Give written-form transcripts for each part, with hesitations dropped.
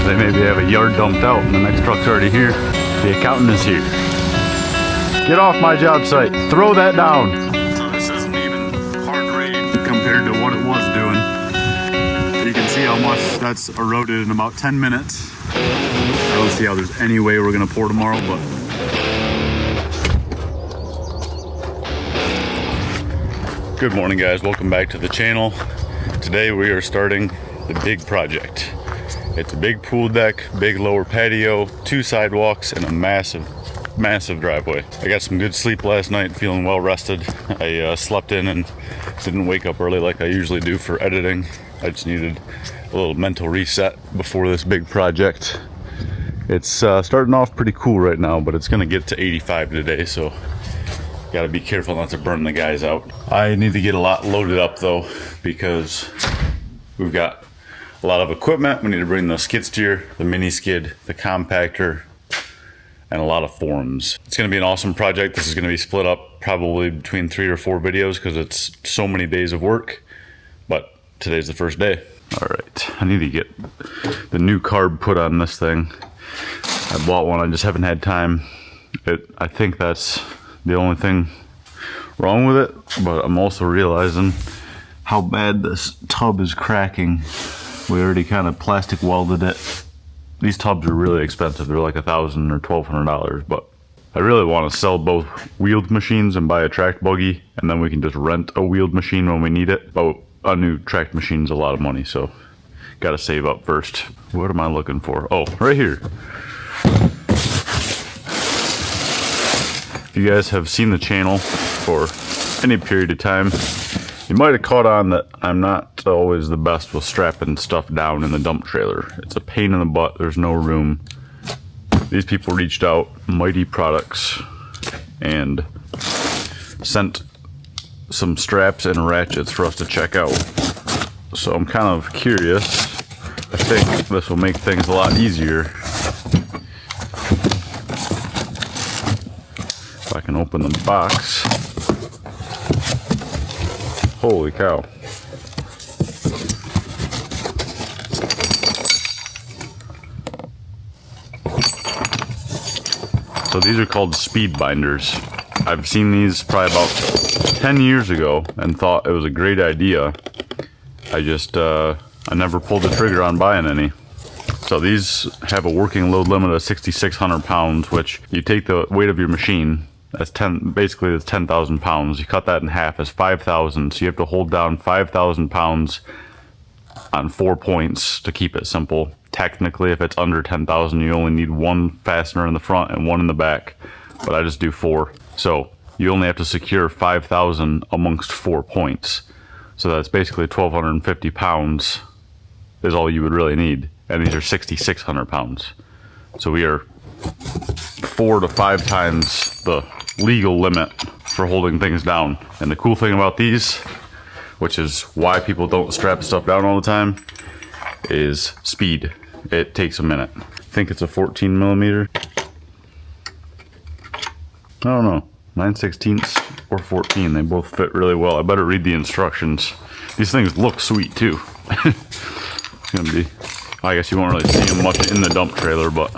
They maybe have a yard dumped out and the next truck's already here. The accountant is here. Get off my job site. Throw that down. So this isn't even hard grade compared to what it was doing. You can see how much that's eroded in about 10 minutes. I don't see how there's any way we're gonna pour tomorrow, but good morning, guys. Welcome back to the channel. Today we are starting the big project. It's a big pool deck, big lower patio, 2 sidewalks, and a massive driveway. I got some good sleep last night, feeling well rested. I slept in and didn't wake up early like I usually do for editing. I just needed a little mental reset before this big project. It's starting off pretty cool right now, but it's gonna get to 85 today, so gotta be careful not to burn the guys out. I need to get a lot loaded up though, because we've got a lot of equipment. We need to bring the skid steer, the mini skid, the compactor, and a lot of forms. It's gonna be an awesome project. This is gonna be split up probably between 3 or 4 videos because it's so many days of work, but today's the first day. All right, I need to get the new carb put on this thing. I bought one, I just haven't had time. I think that's the only thing wrong with it, but I'm also realizing how bad this tub is cracking. We already kind of plastic welded it. These tubs are really expensive. They're like $1,000 or $1,200, but I really want to sell both wheeled machines and buy a tracked buggy, and then we can just rent a wheeled machine when we need it. But a new tracked machine is a lot of money, so gotta save up first. What am I looking for? Oh, right here. If you guys have seen the channel for any period of time, you might have caught on that I'm not always the best with strapping stuff down in the dump trailer. It's a pain in the butt. There's no room. These people reached out, Mighty Products, and sent some straps and ratchets for us to check out. So I'm kind of curious. I think this will make things a lot easier. If I can open the box. Holy cow. So these are called speed binders. I've seen these probably about 10 years ago and thought it was a great idea. I never pulled the trigger on buying any. So these have a working load limit of 6,600 pounds, which you take the weight of your machine, that's basically that's 10,000 pounds. You cut that in half, as 5,000. So you have to hold down 5,000 pounds on 4 points to keep it simple. Technically, if it's under 10,000, you only need 1 fastener in the front and 1 in the back, but I just do 4. So you only have to secure 5,000 amongst 4 points. So that's basically 1,250 pounds is all you would really need. And these are 6,600 pounds. So we are 4 to 5 times the legal limit for holding things down. And the cool thing about these, which is why people don't strap stuff down all the time, is speed. It takes a minute. I think it's a 14 millimeter. I don't know, 9/16 or 14. They both fit really well. I better read the instructions. These things look sweet too. It's gonna be, I guess you won't really see them much in the dump trailer, but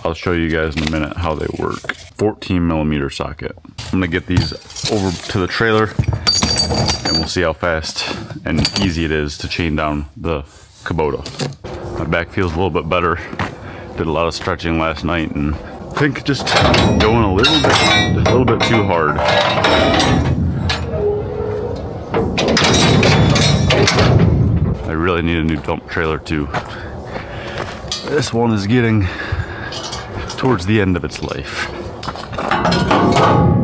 I'll show you guys in a minute how they work. 14 millimeter socket. I'm gonna get these over to the trailer and we'll see how fast and easy it is to chain down the Kubota. My back feels a little bit better. Did a lot of stretching last night and I think just going a little bit too hard. I really need a new dump trailer too. This one is getting towards the end of its life.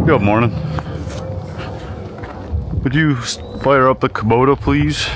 Good morning. Would you fire up the Kubota, please?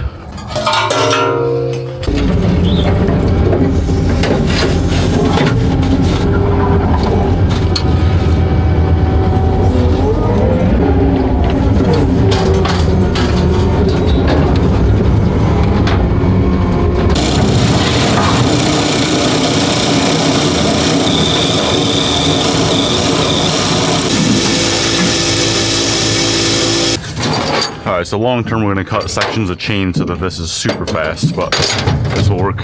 Alright, so long term we're going to cut sections of chain so that this is super fast, but this will work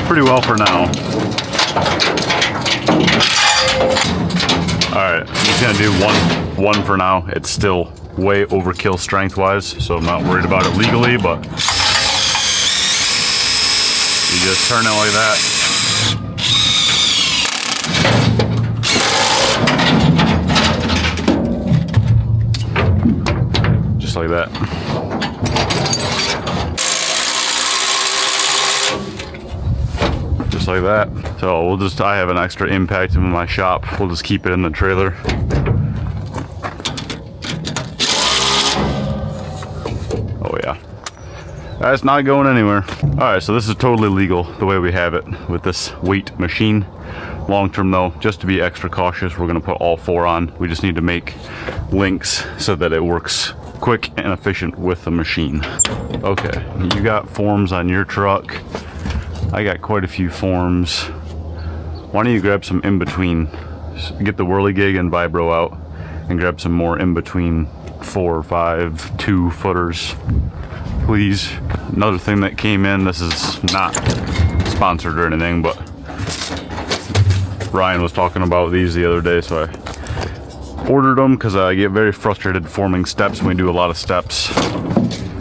pretty well for now. All right, I'm just gonna do one for now. It's still way overkill strength-wise, so I'm not worried about it legally, but you just turn it like that. Just like that. Just like that. So I have an extra impact in my shop. We'll just keep it in the trailer. Oh yeah. That's not going anywhere. All right, so this is totally legal the way we have it with this weight machine. Long term though, just to be extra cautious, we're gonna put all 4 on. We just need to make links so that it works quick and efficient with the machine. Okay, you got forms on your truck. I got quite a few forms. Why don't you grab some in between? Get the whirligig and vibro out and grab some more in between 4 or 5 2-footers, please. Another thing that came in, this is not sponsored or anything, but Ryan was talking about these the other day, so I ordered them because I get very frustrated forming steps when we do a lot of steps.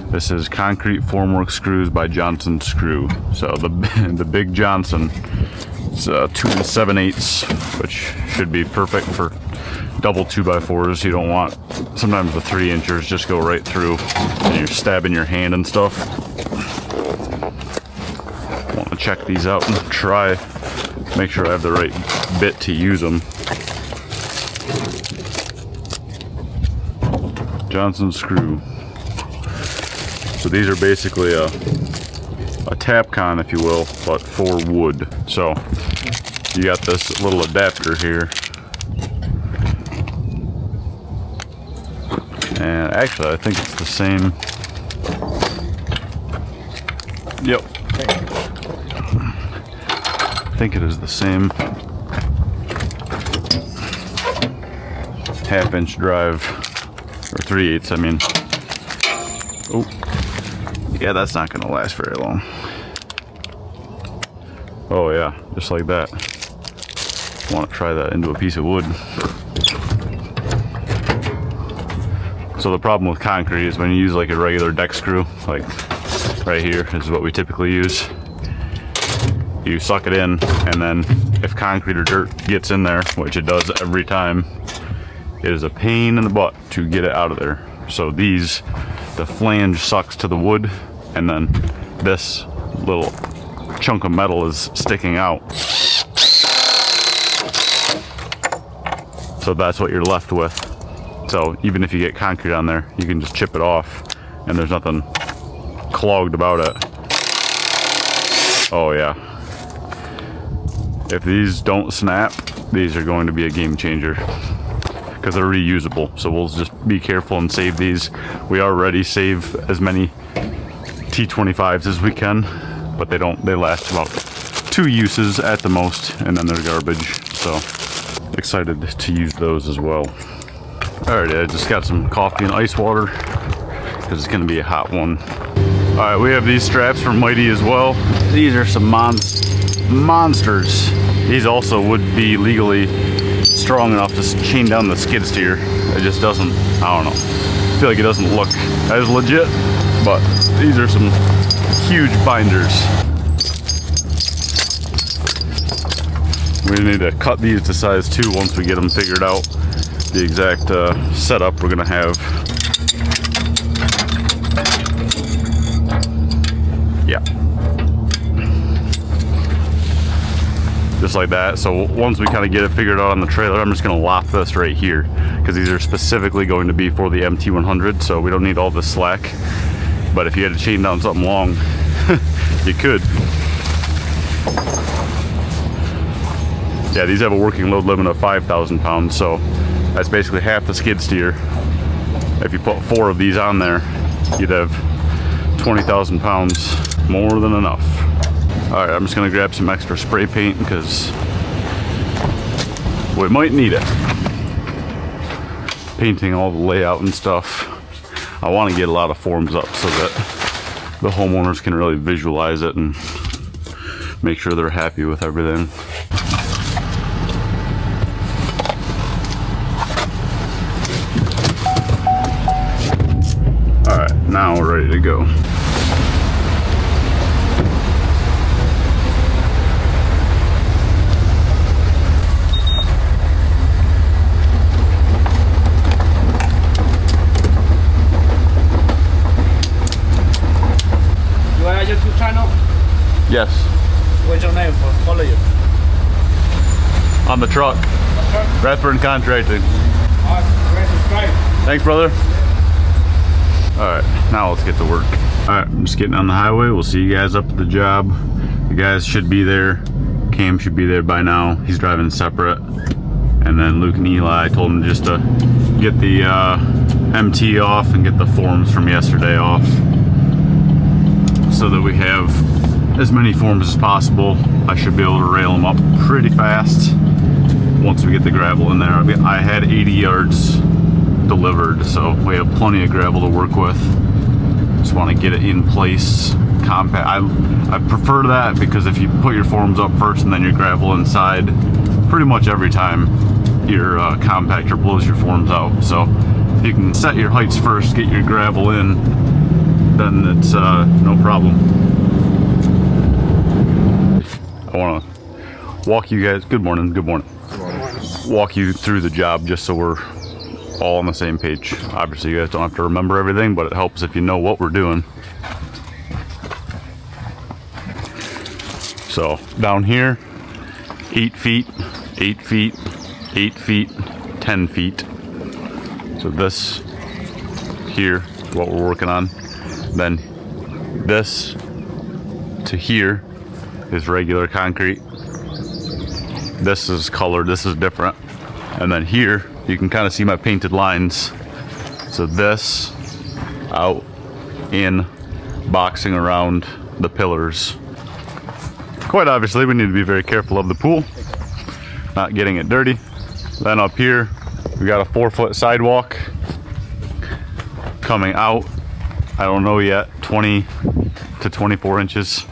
This is concrete formwork screws by Johnson Screw. So the big Johnson, it's 2 7/8, which should be perfect for double 2x4s. You don't want, sometimes the 3-inchers just go right through and you're stabbing your hand and stuff. Want to check these out and try, make sure I have the right bit to use them. Johnson Screw. So these are basically a Tapcon, if you will, but for wood. So you got this little adapter here. And actually, I think it's the same. Yep. I think it is the same 1/2-inch drive, or 3/8, I mean. Oh. Yeah, that's not gonna last very long. Oh yeah, just like that. Want to try that into a piece of wood. So the problem with concrete is when you use like a regular deck screw, like right here is what we typically use. You suck it in, and then if concrete or dirt gets in there, which it does every time, it is a pain in the butt to get it out of there. So these, the flange sucks to the wood, and then this little chunk of metal is sticking out. So that's what you're left with. So even if you get concrete on there, you can just chip it off and there's nothing clogged about it. Oh yeah. If these don't snap, these are going to be a game changer because they're reusable. So we'll just be careful and save these. We already save as many T25s as we can, but they last about 2 uses at the most, and then they're garbage. So excited to use those as well. Alright, I just got some coffee and ice water because it's gonna be a hot one. Alright, we have these straps from Mighty as well. These are some monsters. These also would be legally strong enough to chain down the skid steer. It just doesn't, I don't know. I feel like it doesn't look as legit, but these are some huge binders. We need to cut these to size 2 once we get them figured out. The exact setup we're gonna have. Yeah. Just like that. So once we kind of get it figured out on the trailer, I'm just gonna lock this right here because these are specifically going to be for the MT100, so we don't need all this slack. But if you had to chain down something long, you could. Yeah, these have a working load limit of 5,000 pounds, so that's basically half the skid steer. If you put 4 of these on there, you'd have 20,000 pounds, more than enough. All right, I'm just gonna grab some extra spray paint because we might need it. Painting all the layout and stuff. I want to get a lot of forms up so that the homeowners can really visualize it and make sure they're happy with everything. All right, now we're ready to go. You are YouTube channel? Yes. What's your name for follow you? On the truck. Rathburn Contracting. Great subscribe. Thanks, brother. All right, now let's get to work. All right, I'm just getting on the highway. We'll see you guys up at the job. You guys should be there. Cam should be there by now. He's driving separate. And then Luke and Eli, I told him just to get the MT off and get the forms from yesterday off, so that we have as many forms as possible. I should be able to rail them up pretty fast once we get the gravel in there. I had 80 yards delivered, so we have plenty of gravel to work with. Just want to get it in place, compact. I prefer that, because if you put your forms up first and then your gravel inside, pretty much every time your compactor blows your forms out. So if you can set your heights first, get your gravel in, then it's no problem. I want to walk you guys, good morning. Walk you through the job just so we're all on the same page. Obviously you guys don't have to remember everything, but it helps if you know what we're doing. So down here, 8 feet, 8 feet, 8 feet, 10 feet. So this here is what we're working on. Then this to here is regular concrete. This is colored, this is different. And then here, you can kind of see my painted lines. So this, out, in, boxing around the pillars. Quite obviously, we need to be very careful of the pool, not getting it dirty. Then up here, we got a 4-foot sidewalk coming out. I don't know yet, 20 to 24 inches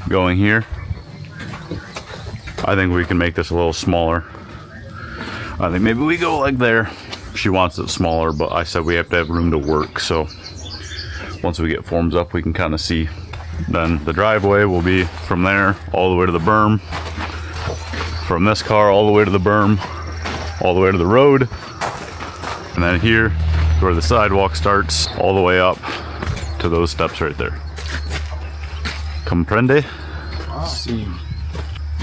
going here. I think we can make this a little smaller. I think maybe we go like there. She wants it smaller, but I said we have to have room to work. So once we get forms up, we can kind of see. Then the driveway will be from there all the way to the berm. From this car all the way to the berm, all the way to the road. And then here, where the sidewalk starts, all the way up to those steps right there. Comprende?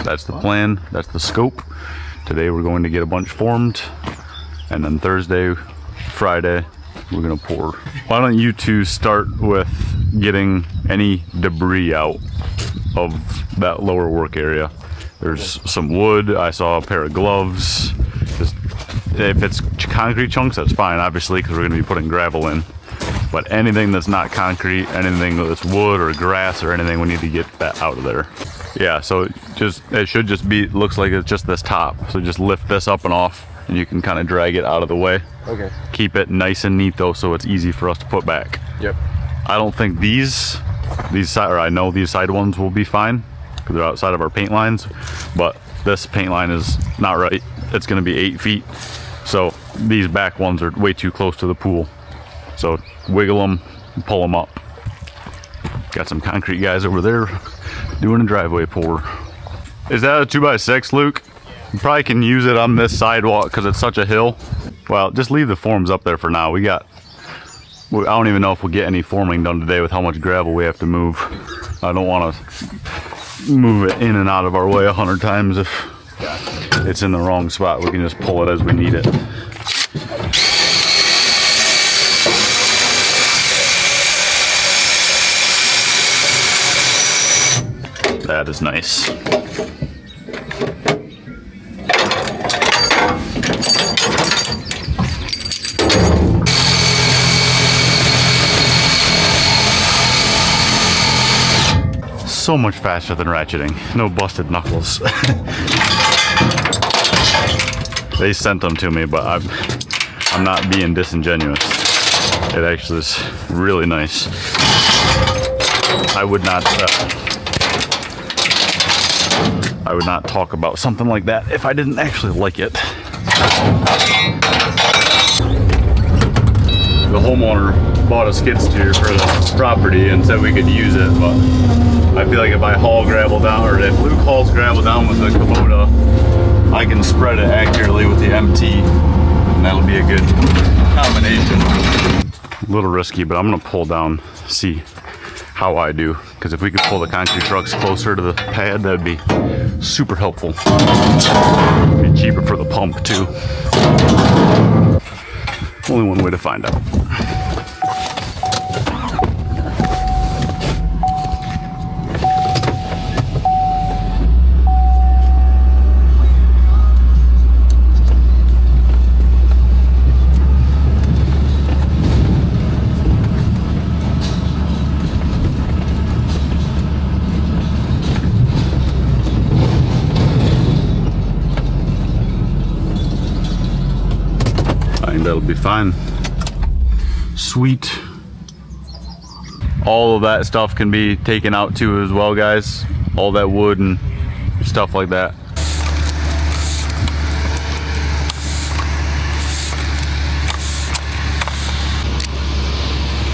That's the plan, that's the scope. Today we're going to get a bunch formed, and then Thursday, Friday, we're gonna pour. Why don't you two start with getting any debris out of that lower work area? There's some wood, I saw a pair of gloves. Just, if it's concrete chunks, that's fine, obviously, because we're gonna be putting gravel in. But anything that's not concrete, anything that's wood or grass or anything, we need to get that out of there. Yeah, so it should just be, looks like it's just this top. So just lift this up and off, and you can kind of drag it out of the way. Okay. Keep it nice and neat though, so it's easy for us to put back. Yep. I don't think these side, or I know these side ones will be fine, because they're outside of our paint lines, but this paint line is not right. It's gonna be 8 feet. So these back ones are way too close to the pool. So wiggle them, pull them up. Got some concrete guys over there doing a driveway pour. Is that a 2x6, Luke? You probably can use it on this sidewalk because it's such a hill. Well, just leave the forms up there for now. I don't even know if we'll get any forming done today with how much gravel we have to move. I don't want to move it in and out of our way 100 times if it's in the wrong spot. We can just pull it as we need it. That is nice. So much faster than ratcheting. No busted knuckles. They sent them to me, but I'm not being disingenuous. It actually is really nice. I would not I would not talk about something like that if I didn't actually like it. The homeowner bought a skid steer for the property and said we could use it, but I feel like if I haul gravel down, or if Luke hauls gravel down with the Kubota, I can spread it accurately with the MT, and that'll be a good combination. A little risky, but I'm gonna pull down, see how I do, because if we could pull the concrete trucks closer to the pad, that'd be super helpful. It'd be cheaper for the pump too. Only one way to find out. That'll be fine. Sweet. All of that stuff can be taken out too as well, guys. All that wood and stuff like that.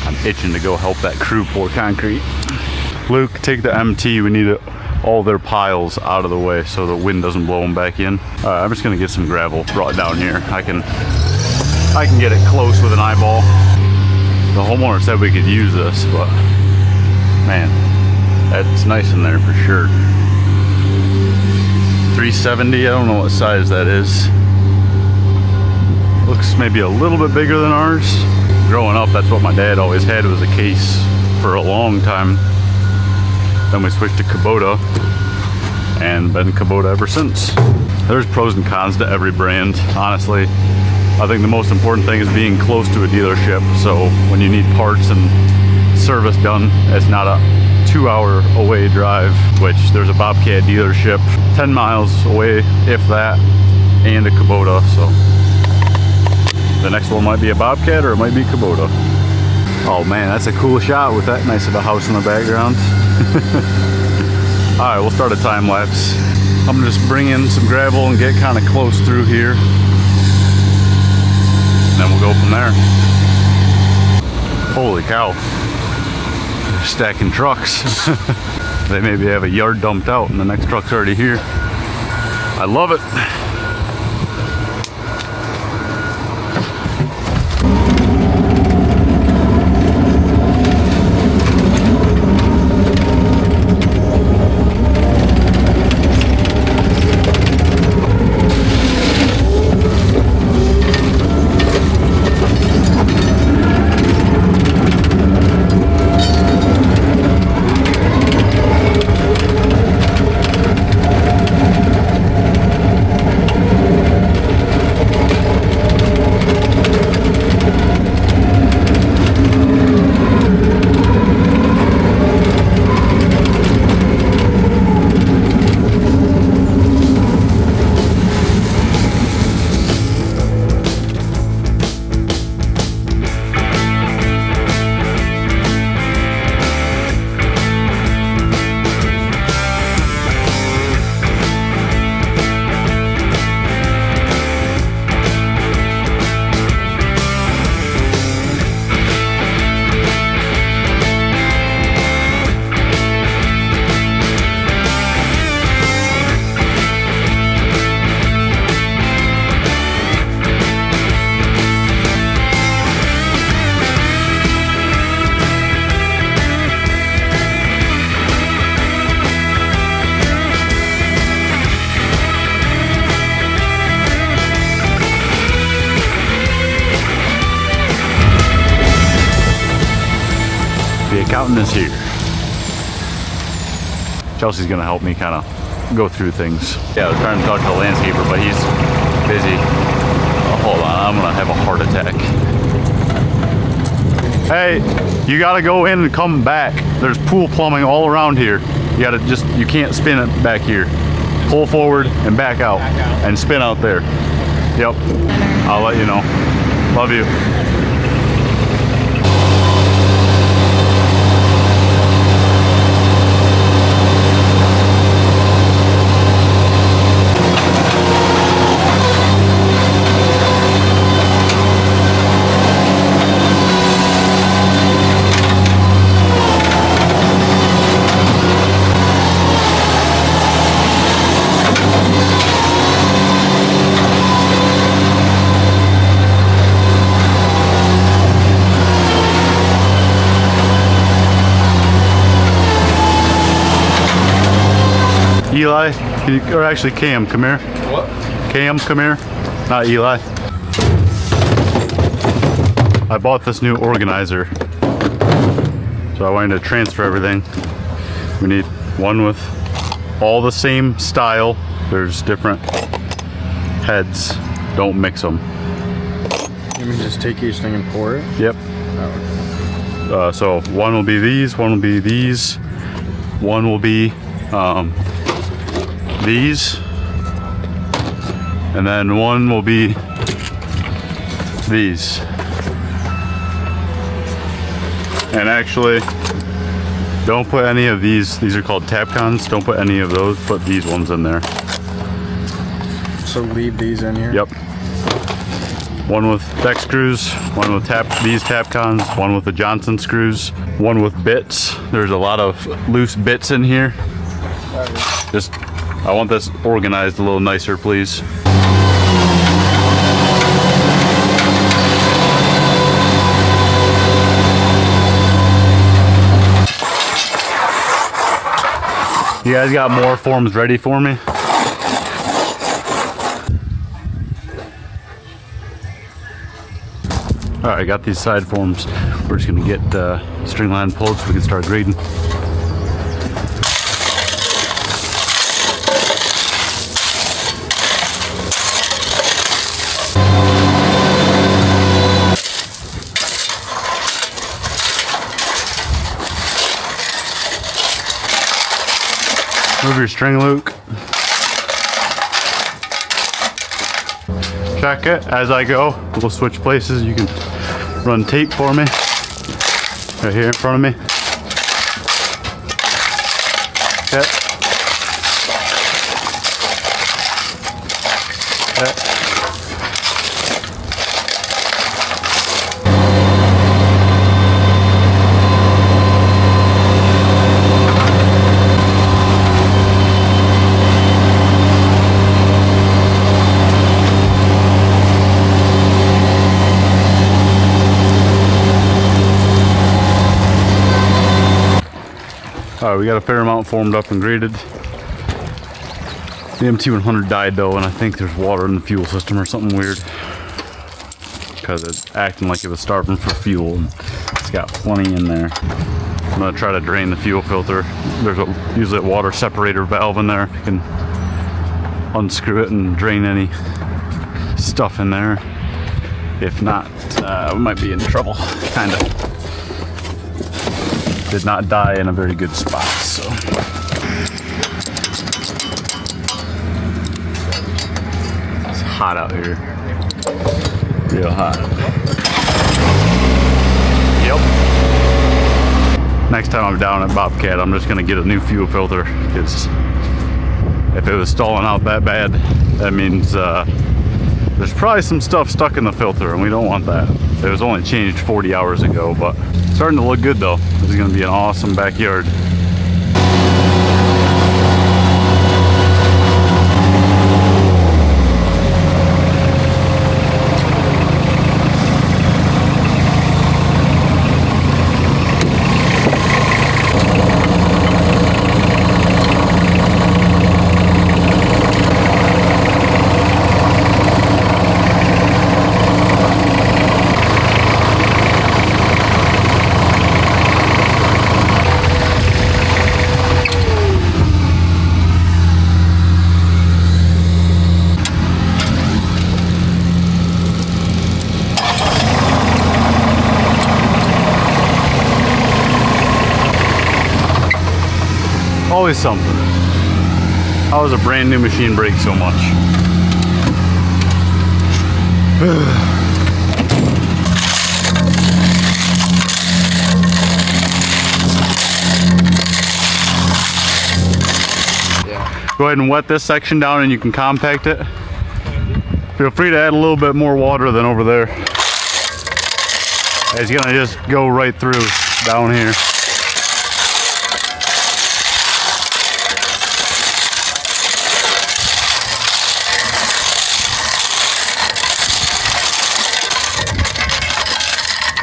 I'm itching to go help that crew pour concrete. Luke, take the MT. We need all their piles out of the way so the wind doesn't blow them back in. I'm just gonna get some gravel brought down here. I can get it close with an eyeball. The homeowner said we could use this, but man, that's nice in there for sure. 370, I don't know what size that is. Looks maybe a little bit bigger than ours. Growing up, that's what my dad always had, was a case for a long time. Then we switched to Kubota and been Kubota ever since. There's pros and cons to every brand, honestly. I think the most important thing is being close to a dealership. So when you need parts and service done, it's not a 2-hour away drive, which there's a Bobcat dealership 10 miles away, if that, and a Kubota. So the next one might be a Bobcat or it might be Kubota. Oh man, that's a cool shot with that nice of a house in the background. All right, we'll start a time lapse. I'm gonna just bring in some gravel and get kind of close through here. Then we'll go from there. Holy cow. They're stacking trucks. They maybe have a yard dumped out and the next truck's already here. I love it. The accountant is here. Chelsea's gonna help me kind of go through things. Yeah, I was trying to talk to the landscaper, but he's busy. Oh, hold on, I'm gonna have a heart attack. Hey, you gotta go in and come back. There's pool plumbing all around here. You gotta you can't spin it back here. Pull forward and back out and spin out there. Yep, I'll let you know. Love you. Eli, or actually Cam, come here. What? Cam, come here. Not Eli. I bought this new organizer. So I wanted to transfer everything. We need one with all the same style. There's different heads. Don't mix them. You mean just take each thing and pour it? Yep. Oh. So one will be these, one will be these, one will be these, and then one will be these. And actually, don't put any of these are called Tapcons, don't put any of those, put these ones in there. So leave these in here? Yep. One with deck screws, one with these Tapcons, one with the Johnson screws, one with bits. There's a lot of loose bits in here. Just, I want this organized a little nicer, please. You guys got more forms ready for me? All right, I got these side forms. We're just gonna get string line pulled so we can start grading. Move your string, Luke. Check it as I go. We'll switch places. You can run tape for me. Right here in front of me. Okay. Okay. Alright, we got a fair amount formed up and graded. The MT100 died though, and I think there's water in the fuel system or something weird. Because it's acting like it was starving for fuel, and it's got plenty in there. I'm gonna try to drain the fuel filter. There's usually a water separator valve in there. You can unscrew it and drain any stuff in there. If not, we might be in trouble, kinda. Did not die in a very good spot, so. It's hot out here. Real hot. Yep. Next time I'm down at Bobcat, I'm just gonna get a new fuel filter, because if it was stalling out that bad, that means there's probably some stuff stuck in the filter, and we don't want that. It was only changed 40 hours ago, but starting to look good though. This is gonna be an awesome backyard. Always something. How does a brand new machine break so much? Go ahead and wet this section down and you can compact it. Feel free to add a little bit more water than over there. It's gonna just go right through down here.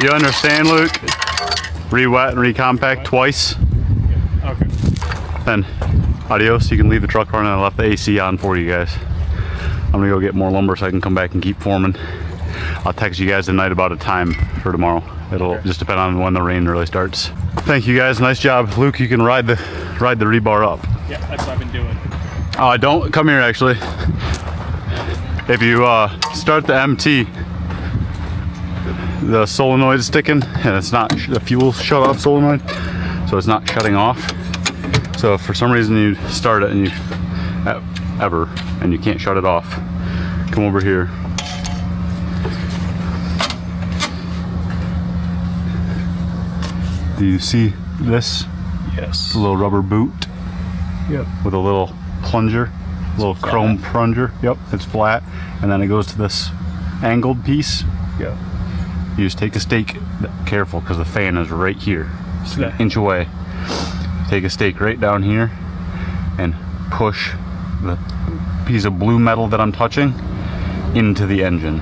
You understand, Luke? Re-wet and re-compact twice. Okay. Then Adios. You can leave the truck running. I left the AC on for you guys. I'm gonna go get more lumber so I can come back and keep forming. I'll text you guys tonight about a time for tomorrow. It'll just depend on when the rain really starts. Thank you guys, nice job. Luke, you can ride the rebar up. Yeah, that's what I've been doing. Don't come here actually. If you start the MT, the solenoid's sticking and it's not, the fuel shut off solenoid, so it's not shutting off. So if for some reason you start it and you and you can't shut it off, come over here. Do you see this? Yes. A little rubber boot. Yep. With a little plunger, little chrome plunger. Yep, it's flat, and then it goes to this angled piece. Yep. You just take a stake. Careful, because the fan is right here, it's like an inch away. Take a stake right down here and push the piece of blue metal that I'm touching into the engine.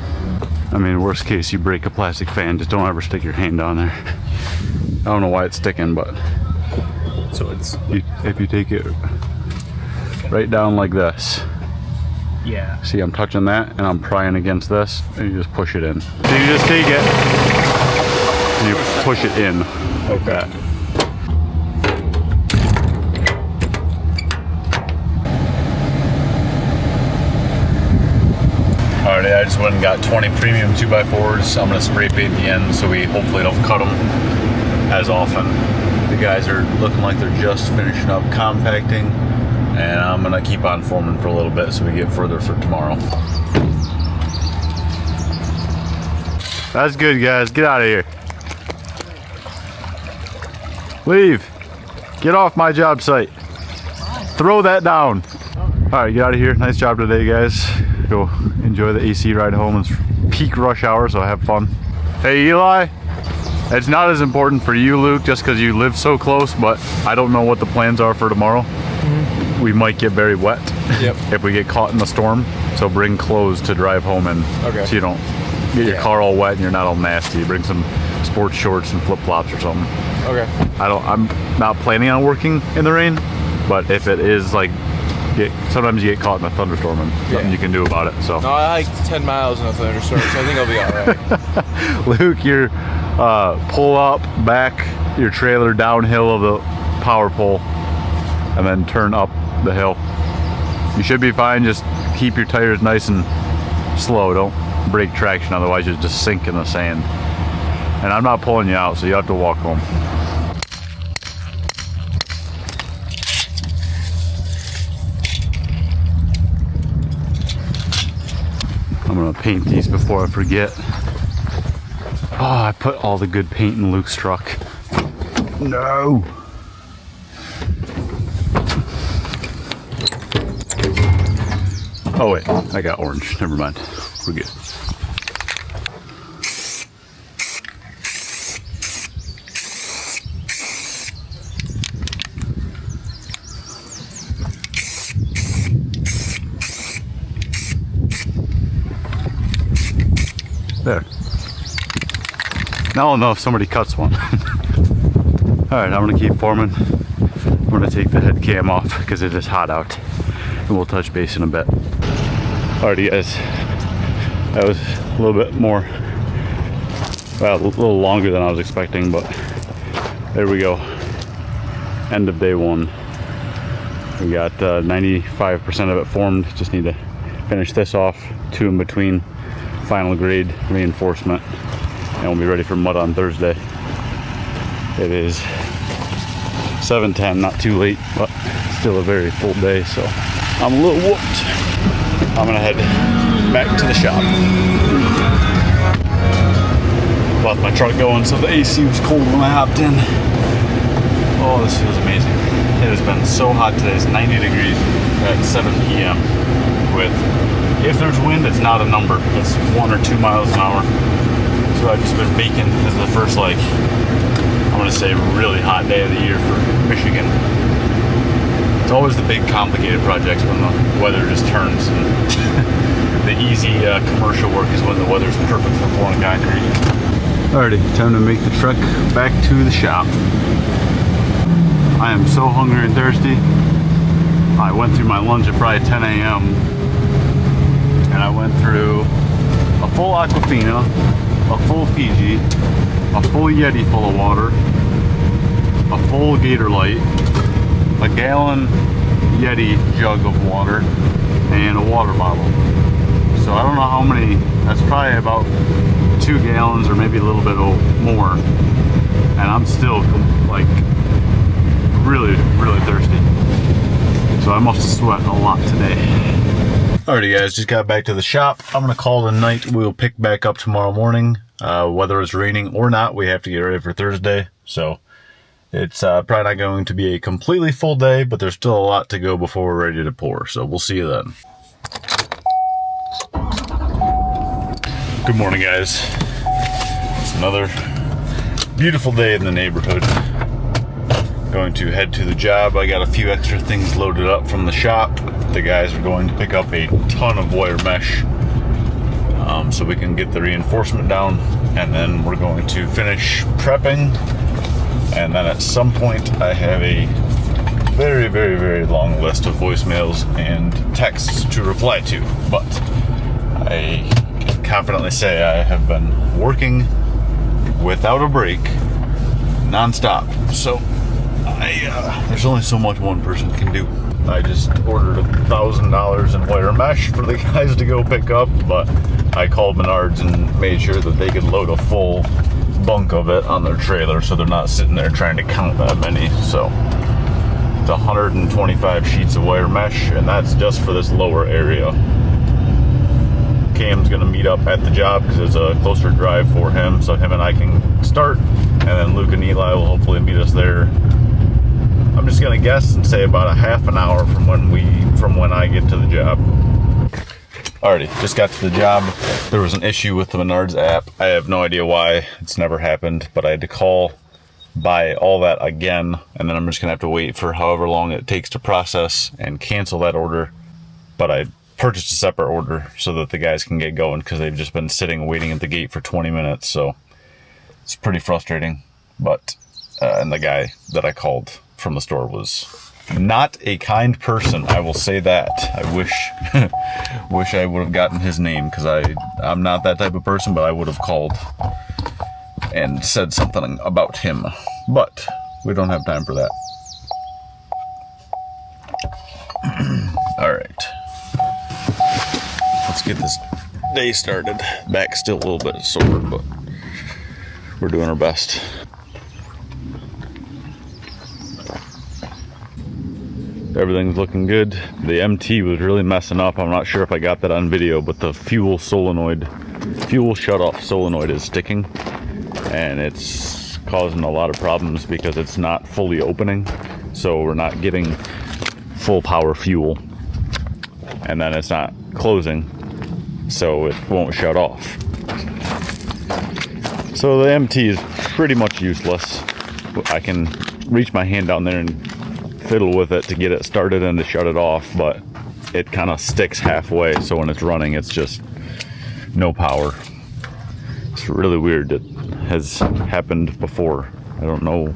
I mean, worst case, you break a plastic fan. Just don't ever stick your hand down there. I don't know why it's sticking, but So it's if you take it right down like this. yeah. See, I'm touching that and I'm prying against this, and you just push it in. So you just take it and you push it in like that. Alrighty, I just went and got 20 premium 2x4s. I'm gonna spray paint the end so we hopefully don't cut them as often. The guys are looking like they're just finishing up compacting, and I'm gonna keep on forming for a little bit so we get further for tomorrow. That's good, guys. Get out of here. Leave. Get off my job site. Throw that down. All right, get out of here. Nice job today, guys. Go enjoy the AC ride home. It's peak rush hour, so have fun. Hey, Eli. It's not as important for you, Luke, just because you live so close, but I don't know what the plans are for tomorrow. Mm-hmm. We might get very wet if we get caught in the storm, so bring clothes to drive home in, so you don't get your car all wet and you're not all nasty. Bring some sports shorts and flip-flops or something. Okay. I'm not planning on working in the rain, but if it is like, sometimes you get caught in a thunderstorm and nothing you can do about it. So No, I like 10 miles in a thunderstorm, so I think I'll be all right. Luke, you're pull up, back your trailer downhill of the power pole, and then turn up the hill. You should be fine. Just keep your tires nice and slow. Don't break traction, otherwise you'll just sink in the sand. And I'm not pulling you out, so you have to walk home. I'm gonna paint these before I forget. Oh, I put all the good paint in Luke's truck. No. Oh wait, I got orange. Never mind. We're good. There. Now I'll know if somebody cuts one. Alright, I'm gonna keep forming. I'm gonna take the head cam off because it is hot out. And we'll touch base in a bit. Alrighty guys. That was a little bit more, well, a little longer than I was expecting, but there we go. End of day one. We got 95% of it formed. Just need to finish this off. 2 in between. Final grade reinforcement, and we'll be ready for mud on Thursday. It is 7:10, not too late, but still a very full day, so I'm a little whooped. I'm gonna head back to the shop. Left my truck going, so the AC was cold when I hopped in. Oh, this feels amazing. It has been so hot today. It's 90 degrees at 7 p.m. with, if there's wind, it's not a number. It's 1 or 2 miles an hour. So I've just been baking. This is the first, like, I'm gonna say really hot day of the year for Michigan. It's always the big complicated projects when the weather just turns. And the easy commercial work is when the weather's perfect for pouring concrete. Alrighty, time to make the trek back to the shop. I am so hungry and thirsty. I went through my lunch at probably 10 a.m. and I went through a full Aquafina, a full Fiji, a full Yeti full of water, a full Gator Light, a gallon Yeti jug of water, and a water bottle. So I don't know how many, that's probably about 2 gallons or maybe a little bit more. And I'm still like really thirsty. So I must have sweat a lot today. Alrighty guys, just got back to the shop. I'm gonna call it a night. We'll pick back up tomorrow morning. Whether it's raining or not, we have to get ready for Thursday. So it's probably not going to be a completely full day, but there's still a lot to go before we're ready to pour. So we'll see you then. Good morning guys. It's another beautiful day in the neighborhood. Going to head to the job. I got a few extra things loaded up from the shop. The guys are going to pick up a ton of wire mesh so we can get the reinforcement down, and then we're going to finish prepping, and then at some point I have a very long list of voicemails and texts to reply to, but I can confidently say I have been working without a break non-stop. So there's only so much one person can do. I just ordered $1,000 in wire mesh for the guys to go pick up, but I called Menards and made sure that they could load a full bunk of it on their trailer so they're not sitting there trying to count that many. So it's 125 sheets of wire mesh, and that's just for this lower area. Cam's gonna meet up at the job because it's a closer drive for him, so him and I can start, and then Luke and Eli will hopefully meet us there. I'm just gonna guess and say about a half an hour from when I get to the job. Alrighty, just got to the job. There was an issue with the Menards app. I have no idea why. It's never happened, but I had to call, buy all that again, and then I'm just gonna have to wait for however long it takes to process and cancel that order. But I purchased a separate order so that the guys can get going because they've just been sitting waiting at the gate for 20 minutes. So it's pretty frustrating. But and the guy that I called from the store was not a kind person, I will say that. I wish I would have gotten his name, because I'm not that type of person, but I would have called and said something about him. But we don't have time for that. Alright. Let's get this day started. Back still a little bit sore, but we're doing our best. Everything's looking good. The MT was really messing up. I'm not sure if I got that on video, but the fuel shut-off solenoid is sticking, and it's causing a lot of problems because it's not fully opening, so we're not getting full power fuel, and then it's not closing, so it won't shut off. So the MT is pretty much useless. I can reach my hand down there and fiddle with it to get it started and to shut it off, but it kind of sticks halfway, so when it's running it's just no power. It's really weird. It has happened before. I don't know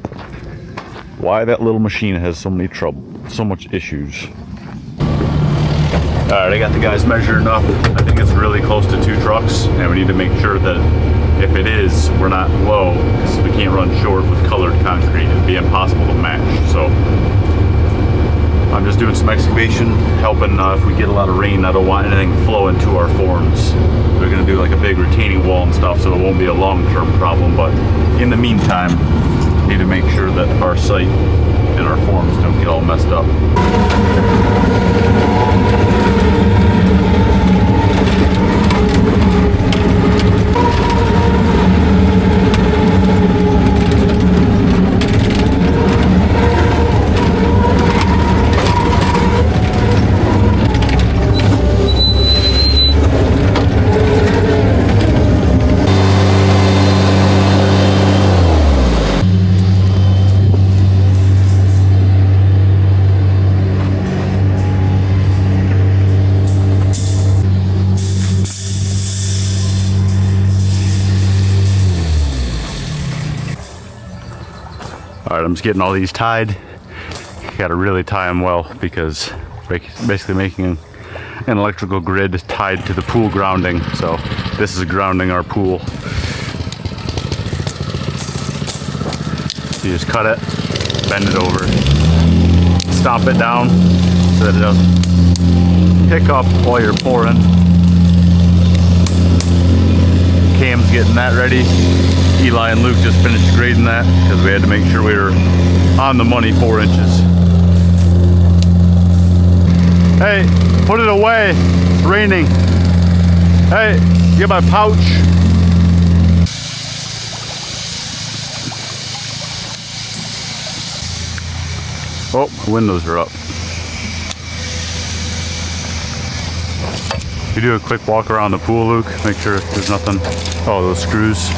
why that little machine has so much issues. Alright, I got the guys measuring up. I think it's really close to 2 trucks, and we need to make sure that if it is, we're not low, because we can't run short with colored concrete. It'd be impossible to match. So I'm just doing some excavation, helping if we get a lot of rain. I don't want anything flowing to our forms. We're gonna do like a big retaining wall and stuff, so it won't be a long-term problem, but in the meantime, need to make sure that our site and our forms don't get all messed up. All right, I'm just getting all these tied. Got to really tie them well because basically making an electrical grid tied to the pool grounding. So this is grounding our pool. So you just cut it, bend it over, stomp it down so that it doesn't pick up while you're pouring. Cam's getting that ready. Eli and Luke just finished grading that because we had to make sure we were on the money 4 inches. Hey, put it away. It's raining. Hey, get my pouch. Oh, windows are up. You do a quick walk around the pool, Luke. Make sure there's nothing. Oh, those screws.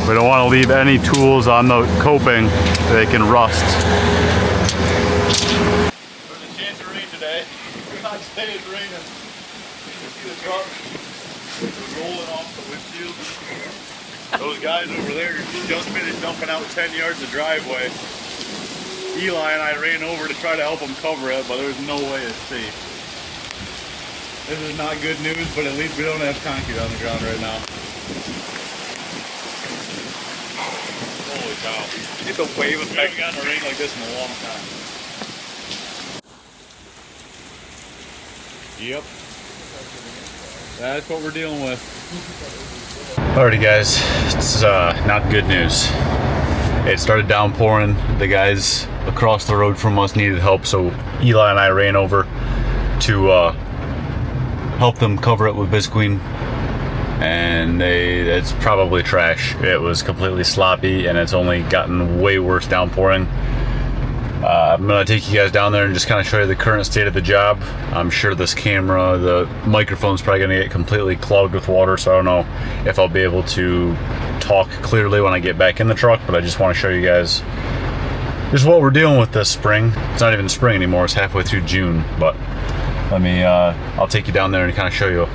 We don't want to leave any tools on the coping. They can rust. There's a chance of rain today. Today it's raining. You see the truck rolling off the windshield. Those guys over there just finished dumping out 10 yards of driveway. Eli and I ran over to try to help them cover it, but there's no way it's safe. This is not good news, but at least we don't have concrete on the ground right now. Holy cow. It's a wave of heck. We haven't gotten a rain like this in a long time. Yep. That's what we're dealing with. Alrighty guys, it's not good news. It started downpouring. The guys across the road from us needed help, so Eli and I ran over to help them cover it with Visqueen, and it's probably trash. It was completely sloppy, and it's only gotten way worse downpouring. I'm gonna take you guys down there and just kind of show you the current state of the job. I'm sure this camera, the microphone's probably gonna get completely clogged with water, so I don't know if I'll be able to talk clearly when I get back in the truck, but I just want to show you guys just what we're dealing with this spring. It's not even spring anymore, it's halfway through June, but let me, I'll take you down there and kind of show you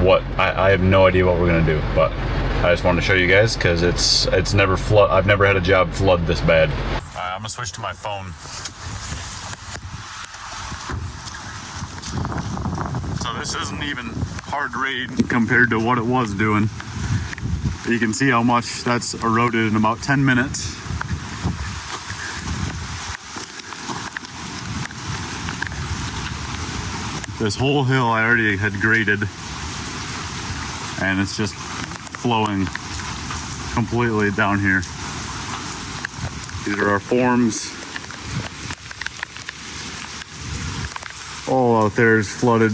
what, I have no idea what we're gonna do, but I just wanted to show you guys because it's never flood. I've never had a job flood this bad. I'm gonna switch to my phone. So this isn't even hard rain compared to what it was doing. You can see how much that's eroded in about 10 minutes. This whole hill I already had graded, and it's just flowing completely down here. These are our forms. All out there is flooded.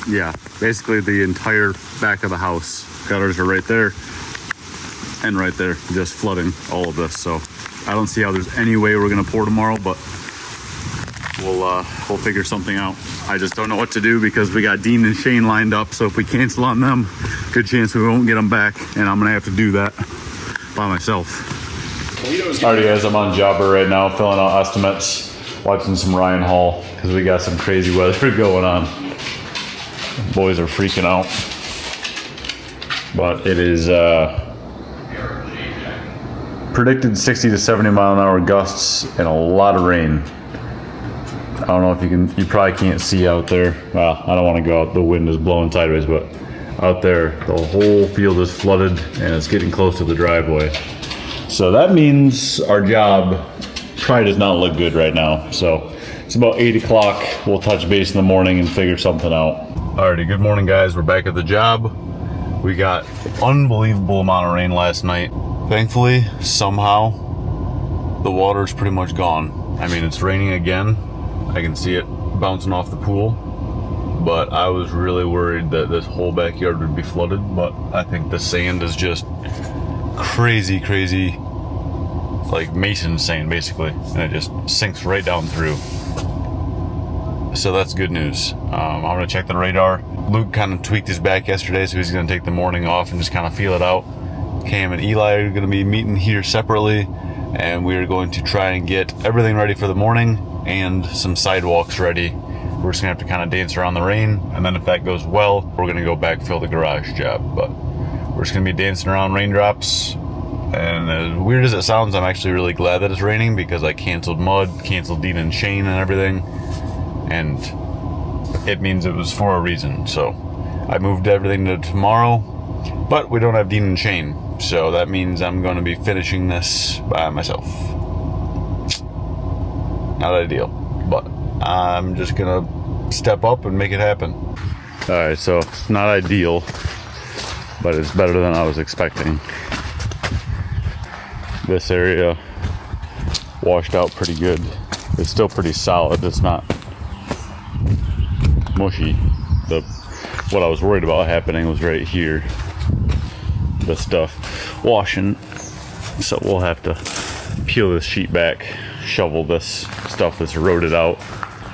Yeah, basically the entire back of the house. Gutters are right there and right there, just flooding all of this. So I don't see how there's any way we're gonna pour tomorrow, but we'll figure something out. I just don't know what to do because we got Dean and Shane lined up. So if we cancel on them, good chance we won't get them back, and I'm gonna have to do that by myself. Alrighty guys, I'm on Jobber right now, filling out estimates, watching some Ryan Hall because we got some crazy weather going on. Boys are freaking out, but it is predicted 60 to 70 mile an hour gusts and a lot of rain. I don't know if you probably can't see out there. Well, I don't want to go out, the wind is blowing sideways, but out there the whole field is flooded and it's getting close to the driveway. So that means our job probably does not look good right now. So it's about 8 o'clock. We'll touch base in the morning and figure something out. Alrighty, good morning guys. We're back at the job. We got unbelievable amount of rain last night. Thankfully, somehow, the water's pretty much gone. I mean, it's raining again. I can see it bouncing off the pool. But I was really worried that this whole backyard would be flooded. But I think the sand is just crazy, like Mason sand basically. And it just sinks right down through. So that's good news. I'm gonna check the radar. Luke kind of tweaked his back yesterday, so he's gonna take the morning off and just kind of feel it out. Cam and Eli are gonna be meeting here separately, and we are going to try and get everything ready for the morning and some sidewalks ready. We're just gonna have to kind of dance around the rain, and then if that goes well, we're gonna go backfill the garage job. But we're just gonna be dancing around raindrops And as weird as it sounds, I'm actually really glad that it's raining because I canceled mud, canceled Dean and Shane and everything. And it means it was for a reason. So I moved everything to tomorrow, but we don't have Dean and Shane. So that means I'm going to be finishing this by myself. Not ideal, but I'm just going to step up and make it happen. All right, so it's not ideal, but it's better than I was expecting. This area washed out pretty good. It's still pretty solid. It's not mushy. What I was worried about happening was right here. The stuff washing. So we'll have to peel this sheet back, shovel this stuff that's eroded out,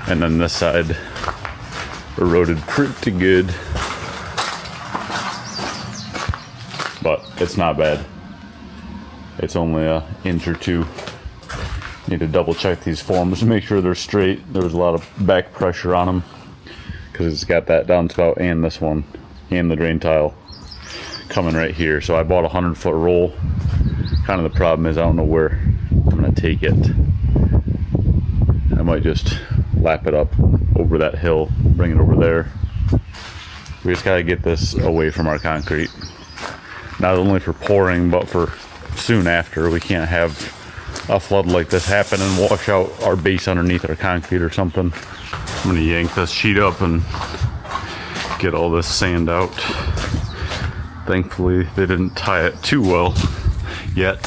and then this side eroded pretty good. But it's not bad. It's only an inch or two. Need to double check these forms to make sure they're straight. There was a lot of back pressure on them because it's got that downspout and this one and the drain tile coming right here. So I bought a 100-foot roll. Kind of the problem is I don't know where I'm gonna take it. I might just lap it up over that hill, bring it over there. We just gotta get this away from our concrete. Not only for pouring, but for soon after. We can't have a flood like this happen and wash out our base underneath our concrete or something. I'm gonna yank this sheet up and get all this sand out. Thankfully, they didn't tie it too well yet.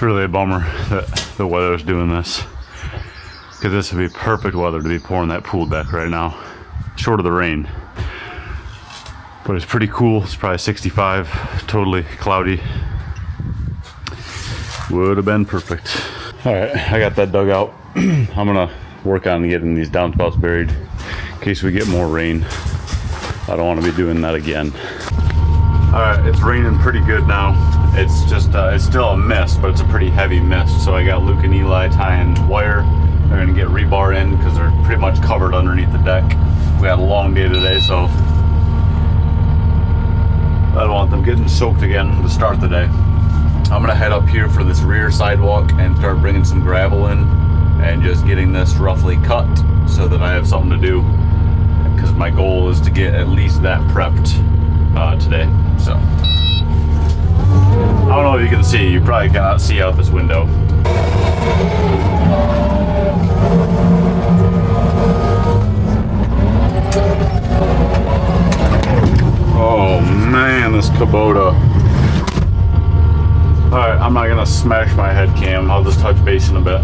Really a bummer that the weather's doing this, because this would be perfect weather to be pouring that pool deck right now, short of the rain. But it's pretty cool. It's probably 65, totally cloudy. Would have been perfect. All right, I got that dug out. I'm gonna work on getting these downspouts buried in case we get more rain. I don't want to be doing that again. All right, it's raining pretty good now. It's just, it's still a mist, but it's a pretty heavy mist. So I got Luke and Eli tying wire. They're gonna get rebar in because they're pretty much covered underneath the deck. We had a long day today, so I don't want them getting soaked again to start the day. I'm gonna head up here for this rear sidewalk and start bringing some gravel in and just getting this roughly cut so that I have something to do. Because my goal is to get at least that prepped today, so. I don't know if you can see, you probably cannot see out this window. Oh man, this Kubota. Alright, I'm not gonna smash my head cam, I'll just touch base in a bit.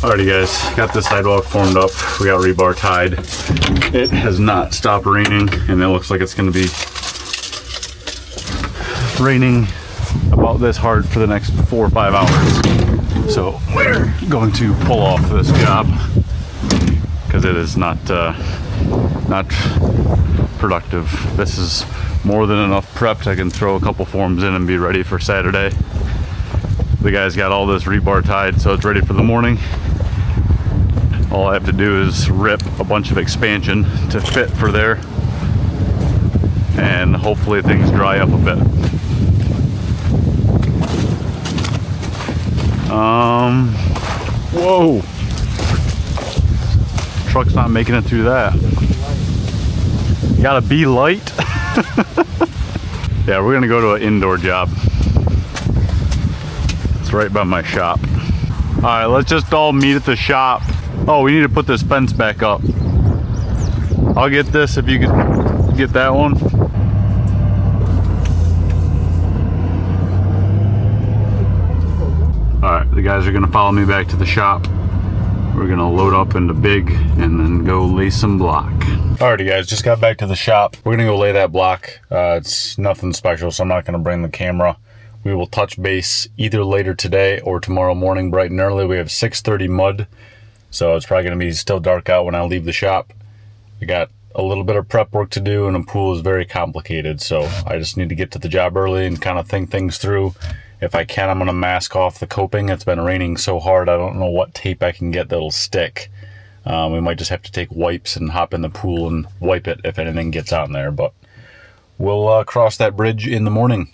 Alrighty guys, got this sidewalk formed up, we got rebar tied. It has not stopped raining, and it looks like it's gonna be raining about this hard for the next 4 or 5 hours. So we're going to pull off this job because it is not productive. This is more than enough prepped. I can throw a couple forms in and be ready for Saturday. The guys got all this rebar tied, so it's ready for the morning. All I have to do is rip a bunch of expansion to fit for there, and hopefully things dry up a bit. Whoa! Truck's not making it through that. You gotta be light. Yeah, we're gonna go to an indoor job. It's right by my shop. All right, let's just all meet at the shop. Oh, we need to put this fence back up. I'll get this if you could get that one. Alright, the guys are gonna follow me back to the shop. We're gonna load up into big and then go lay some block. Alrighty guys, just got back to the shop. We're gonna go lay that block. It's nothing special, so I'm not gonna bring the camera we will touch base either later today or tomorrow morning bright and early. We have 6:30 mud, so it's probably going to be still dark out when I leave the shop. I got a little bit of prep work to do, and a pool is very complicated, so I just need to get to the job early and kind of think things through. If I can, I'm going to mask off the coping. It's been raining so hard, I don't know what tape I can get that'll stick. We might just have to take wipes and hop in the pool and wipe it if anything gets on there, but we'll cross that bridge in the morning.